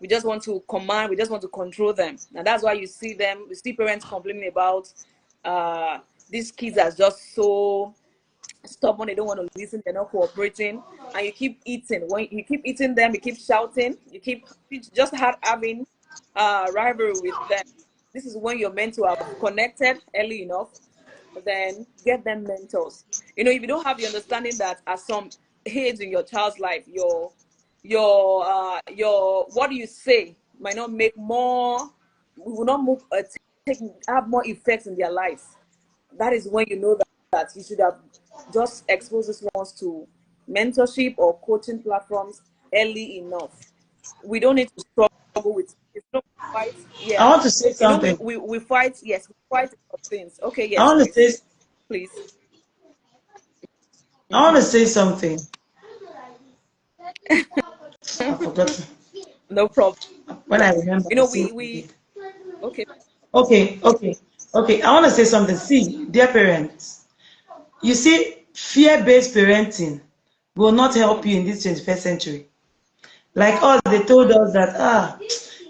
we just want to command, we just want to control them, and that's why you see parents complaining about uh these kids are just so stubborn, they don't want to listen, they're not cooperating, and you keep eating. When you keep eating them, you keep shouting, you just having rivalry with them. This is when you're meant to have connected early enough, then get them mentors. You know, if you don't have the understanding that at some age in your child's life, your what do you say might not make more, will not move, take have more effects in their lives. That is when you know that you should have just exposed these ones to mentorship or coaching platforms early enough. We don't need to struggle with it. You know, fight. I Yeah. want to say You know, something. we fight, yes, we fight for things. Okay, I yes, want to say please. I want to Mm-hmm. say something. I forgot. No problem. When I remember, You I'll know, say it we again. okay. Okay, okay, okay. I want to say something. See, dear parents, you see, fear-based parenting will not help Mm. you in this 21st century. Like us, they told us that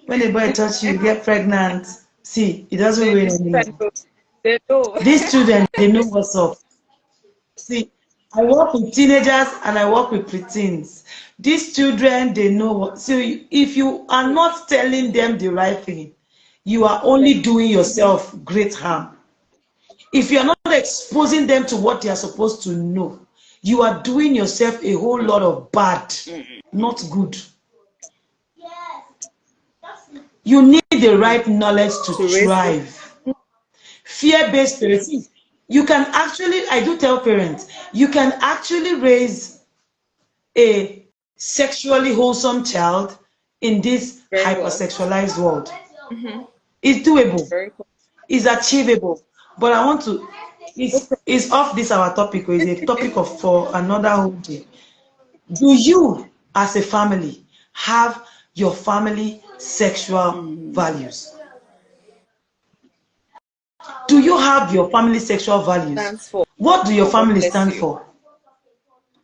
when a boy touch you, you get pregnant. See, it doesn't They rain different. anymore. They know. These children, they know what's up. See, I work with teenagers and I work with preteens. These children, they know what. So if you are not telling them the right thing, you are only doing yourself great harm. If you are not exposing them to what they are supposed to know, you are doing yourself a whole lot of bad, not good. You need the right knowledge to To raise good. thrive. Fear-based parenting, you can actually, I do tell parents, you can actually raise a sexually wholesome child in this Very well. hypersexualized world. Mm-hmm. It's doable, Very cool. it's achievable. But I want to, No it's off this our topic, or is a topic of for another whole day. Do you, as a family, have your family sexual problem. values? Do you have your family sexual values? Stands for. What do your God family bless stand you. for?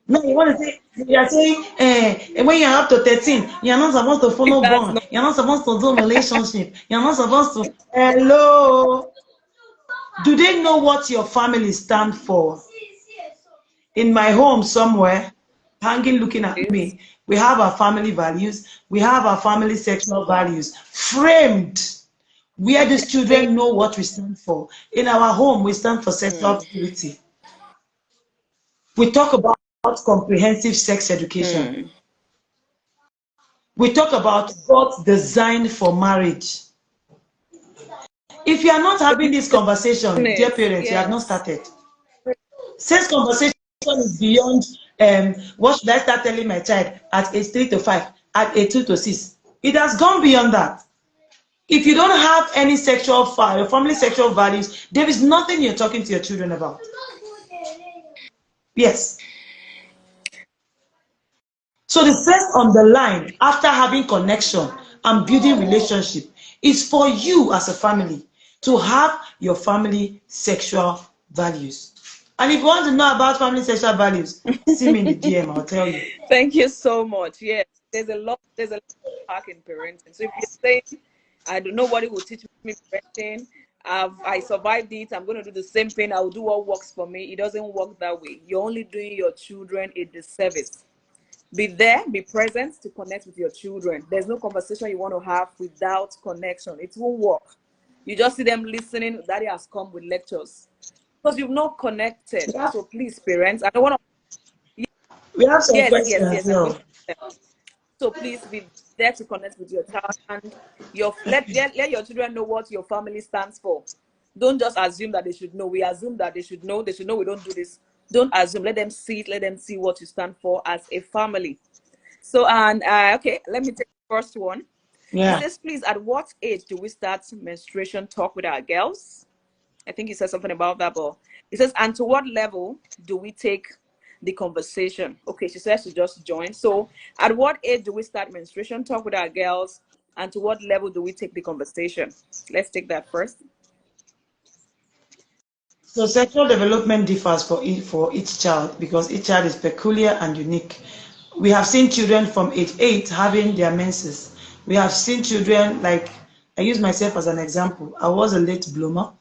No, you want to say, you are saying, when you're up to 13, you're not supposed to follow That's bond, not you're not supposed to do relationship, you're not supposed to, hello. Do they know what your family stand for? In my home somewhere, hanging looking at this. me, we have our family values, we have our family sexual values framed where these Think. children know what we stand for. In our home, we stand for sexual Mm, purity. We talk about comprehensive sex education. mm. We talk about God's design for marriage. If you are not having this conversation, dear It. parents, you have not Yes. started. Sex conversation is beyond what should I start telling my child at age 3 to 5, at age 2 to 6. It has gone beyond that. If you don't have any sexual family sexual values, there is nothing you're talking to your children about. Yes. So the first on the line after having connection and building relationship is for you as a family to have your family sexual values. And if you want to know about family sexual values, see me in the DM, I'll tell you. Thank you so much. Yes, there's a lot of hack in parenting. So if you're saying, I don't know what it will teach me parenting, I survived it, I'm going to do the same thing, I'll do what works for me. It doesn't work that way. You're only doing your children a disservice. Be there, be present to connect with your children. There's no conversation you want to have without connection. It won't work. You just see them listening. Daddy has come with lectures because you've not connected. Yeah. So please, parents, I don't want to. We have some Yes. questions I'm going now. to. So please be there to connect with your child and let your children know what your family stands for. Don't just assume that they should know. We assume that they should know. They should know we don't do this. Don't assume. Let them see it. Let them see what you stand for as a family. So and okay, let me take first one. It Yeah. says, please, at what age do we start menstruation talk with our girls? I think he said something about that, but it says, and to what level do we take the conversation? Okay, she says she just joined. So at what age do we start menstruation talk with our girls? And to what level do we take the conversation? Let's take that first. So sexual development differs for each child because each child is peculiar and unique. We have seen children from age 8 having their menses. We have seen children, like, I use myself as an example. I was a late bloomer.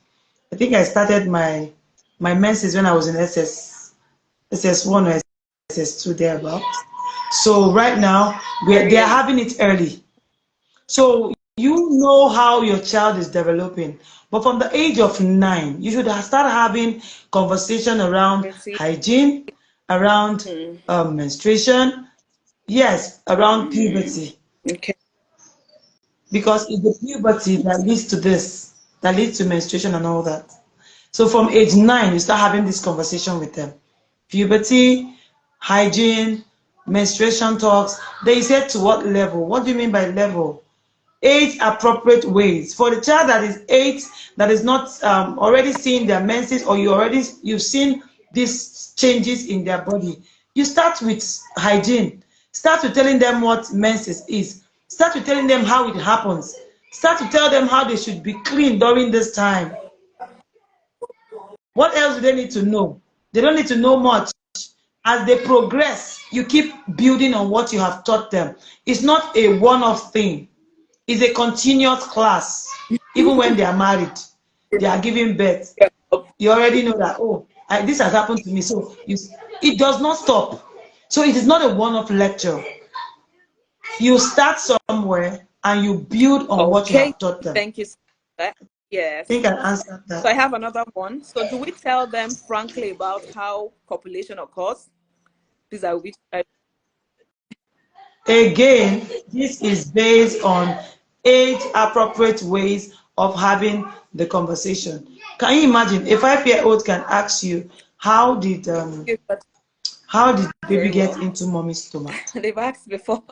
I think I started my menses when I was in SS1 or SS2 thereabout. So right now they're having it early. So you know how your child is developing. But from the age of 9, you should start having conversation around hygiene, around menstruation, yes, around puberty. Okay. Because it's the puberty that leads to this, that leads to menstruation and all that. So from age 9, you start having this conversation with them. Puberty, hygiene, menstruation talks. They said to what level? What do you mean by level? 8 appropriate ways. For the child that is 8, that is not already seeing their menses, or you've seen these changes in their body, you start with hygiene. Start with telling them what menses is. Start with telling them how it happens. Start to tell them how they should be clean during this time. What else do they need to know? They don't need to know much. As they progress, you keep building on what you have taught them. It's not a one-off thing. It's a continuous class. Even when they are married, they are giving birth. You already know that, oh, this has happened to me. So it does not stop. So it is not a one-off lecture. You start somewhere and you build on what you have taught them. Thank you so much. Yes. I think I answered that. So I have another one. So do we tell them frankly about how copulation occurs? These are which. Again, this is based on age-appropriate ways of having the conversation. Can you imagine a 5-year-old can ask you, how did baby get into mommy's stomach? They've asked before.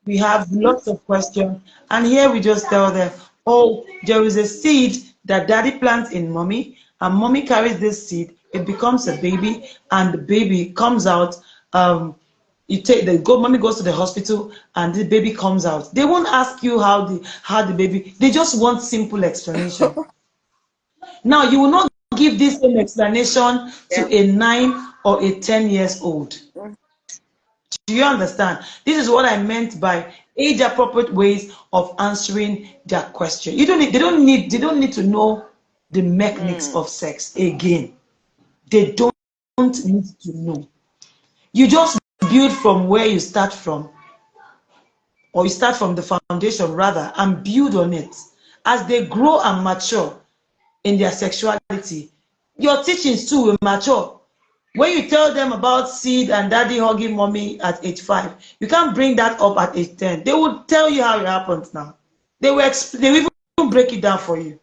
We have lots of questions, and here we just tell them, oh, there is a seed that daddy plants in mommy, and mommy carries this seed, it becomes a baby, and the baby comes out. Mommy goes to the hospital and the baby comes out. They won't ask you how the baby, they just want simple explanation. Now you will not give this same explanation to a 9 or a 10 years old. Do you understand? This is what I meant by age appropriate ways of answering their question. They don't need to know the mechanics of sex again. They don't need to know. You just build from where you start from, or you start from the foundation rather, and build on it. As they grow and mature in their sexuality, your teachings too will mature. When you tell them about seed and daddy hugging mommy at age 5, you can't bring that up at age 10. They will tell you how it happens now. They will even break it down for you.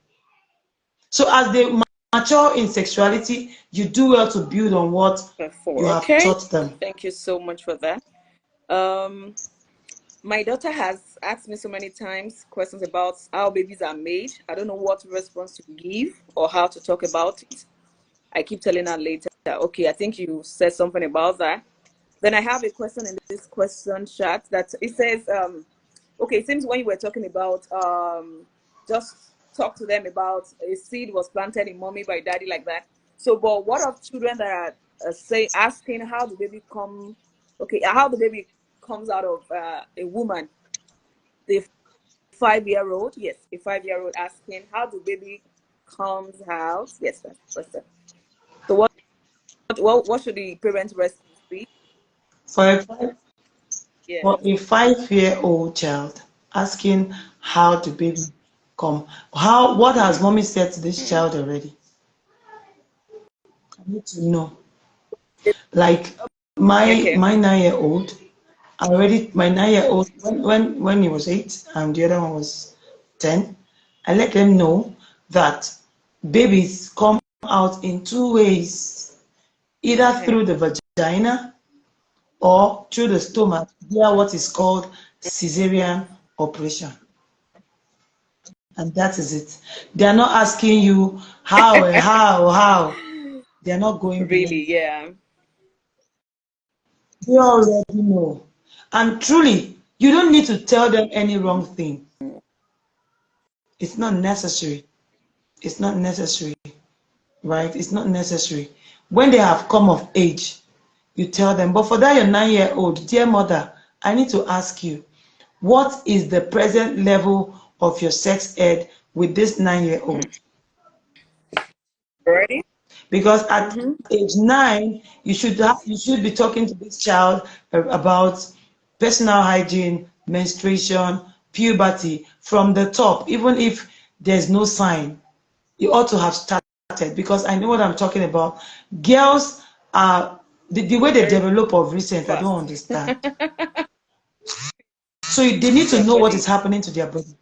So as they mature in sexuality, you do well to build on what you have taught them. Thank you so much for that. My daughter has asked me so many times questions about how babies are made. I don't know what response to give or how to talk about it. I keep telling her later, okay, I think you said something about that. Then I have a question in this question chat that it says, okay, it seems when you were talking about just talk to them about a seed was planted in mommy by daddy, like that. So, but what of children that are asking how the baby how the baby comes out of a woman? The 5-year-old, yes, a 5-year-old asking how the baby comes out. Yes, that's the question. So what should the parents' response be? For a 5-year-old child asking how the baby come, what has mommy said to this child already? I need to know. Like my 9-year-old, my 9-year-old, when he was 8 and the other one was 10, I let them know that babies come out in 2 ways, either through the vagina or through the stomach via what is called cesarean operation. And that is it. They are not asking you how. They are not going beyond. Really, yeah. They already know. And truly, you don't need to tell them any wrong thing. It's not necessary. It's not necessary, right? It's not necessary. When they have come of age, you tell them. But for that, your 9-year-old, dear mother, I need to ask you, what is the present level of your sex ed with this 9-year-old? Ready? Because at age 9, you should be talking to this child about personal hygiene, menstruation, puberty from the top. Even if there's no sign, you ought to have started, because I know what I'm talking about. Girls are the way they develop of recent, I don't understand. So they need to know what is happening to their body.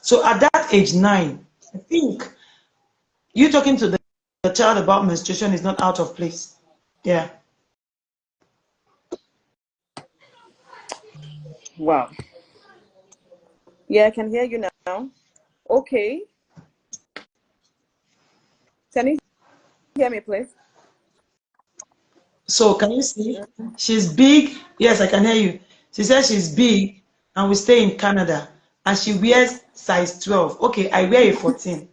So at that age 9, I think you talking to the child about menstruation is not out of place. Yeah. Wow. Yeah, I can hear you now. Okay. Can you hear me, please? So can you see? She's big. Yes, I can hear you. She says she's big and we stay in Canada. And she wears size 12. Okay, I wear a 14.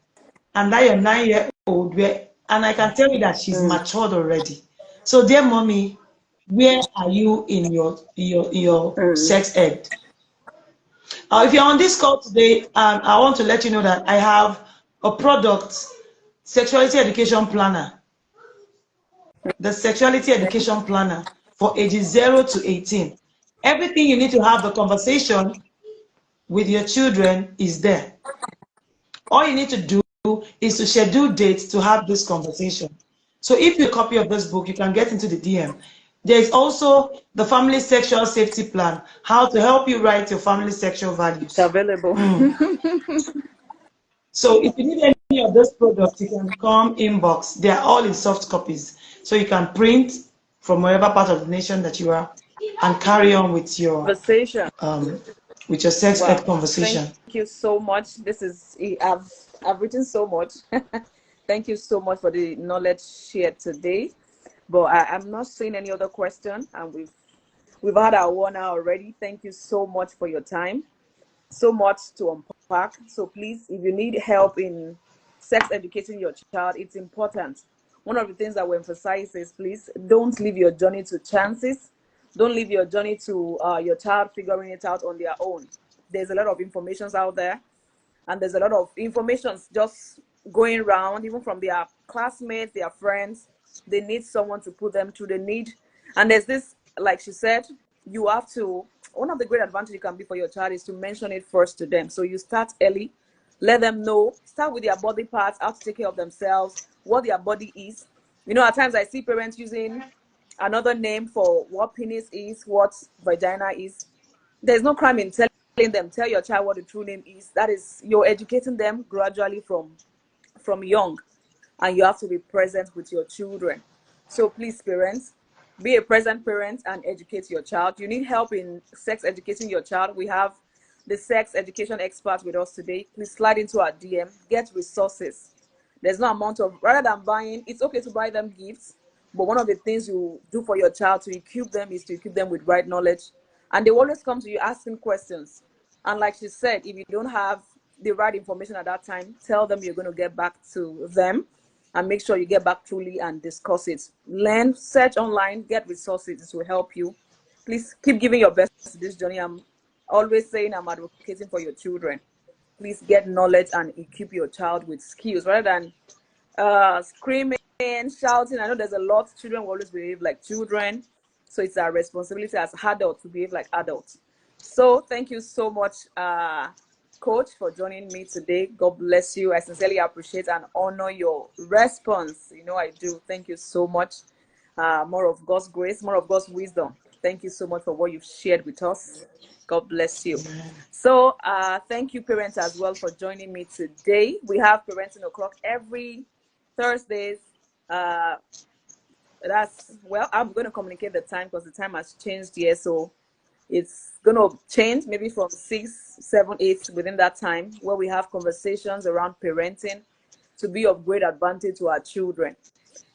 And now your 9-year-old wear, and I can tell you that she's matured already. So dear mommy, where are you in your sex ed? If you're on this call today, I want to let you know that I have a product, Sexuality Education Planner. The Sexuality Education Planner for ages 0 to 18. Everything you need to have the conversation with your children is there. All you need to do is to schedule dates to have this conversation. So if you have a copy of this book, you can get into the DM. There's also the Family Sexual Safety Plan, how to help you write your family sexual values. It's available. So if you need any of those products, you can come inbox. They are all in soft copies. So you can print from wherever part of the nation that you are and carry on with your conversation. With your sex ed conversation. Thank you so much. This is I've written so much. Thank you so much for the knowledge shared today. But I'm not seeing any other question, and we've had our 1 hour already. Thank you so much for your time. So much to unpack. So please, if you need help in sex educating your child, it's important. One of the things that we emphasize is, please don't leave your journey to chances. Don't leave your journey to your child figuring it out on their own. There's a lot of information out there, and there's a lot of information just going around, even from their classmates, their friends. They need someone to put them through the need. And there's this, like she said, you have to, one of the great advantages you can be for your child is to mention it first to them. So you start early, let them know, start with their body parts, how to take care of themselves, what their body is. You know, at times I see parents using another name for what penis is, what vagina is. There's no crime in telling them, tell your child what the true name is. That is, you're educating them gradually from young, and you have to be present with your children. So please, parents, be a present parent and educate your child. You need help in sex educating your child. We have the sex education expert with us today. Please slide into our DM, get resources. There's no amount of, rather than buying, it's okay to buy them gifts, but one of the things you do for your child to equip them is to equip them with right knowledge. And they always come to you asking questions. And like she said, if you don't have the right information at that time, tell them you're going to get back to them, and make sure you get back truly and discuss it. Learn, search online, get resources. This will help you. Please keep giving your best to this journey. I'm always saying I'm advocating for your children. Please get knowledge and equip your child with skills rather than screaming, shouting. I know there's a lot. Children will always behave like children. So it's our responsibility as adults to behave like adults. So thank you so much, Coach, for joining me today. God bless you. I sincerely appreciate and honor your response. You know I do. Thank you so much. More of God's grace, more of God's wisdom. Thank you so much for what you've shared with us. God bless you. So thank you, parents, as well, for joining me today. We have Parenting O'Clock every Thursdays, that's, well, I'm going to communicate the time because the time has changed here. So it's going to change maybe from 6, 7, 8 within that time, where we have conversations around parenting to be of great advantage to our children.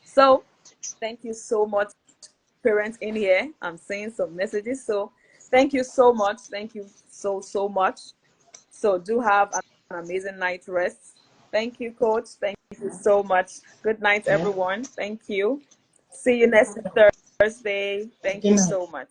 So thank you so much, parents in here. I'm seeing some messages. So thank you so much. Thank you so much. So do have an amazing night rest. Thank you, coach. Thank you so much. Good night, Yeah. everyone. Thank you. See you next Thursday. Thank Good you night. so much.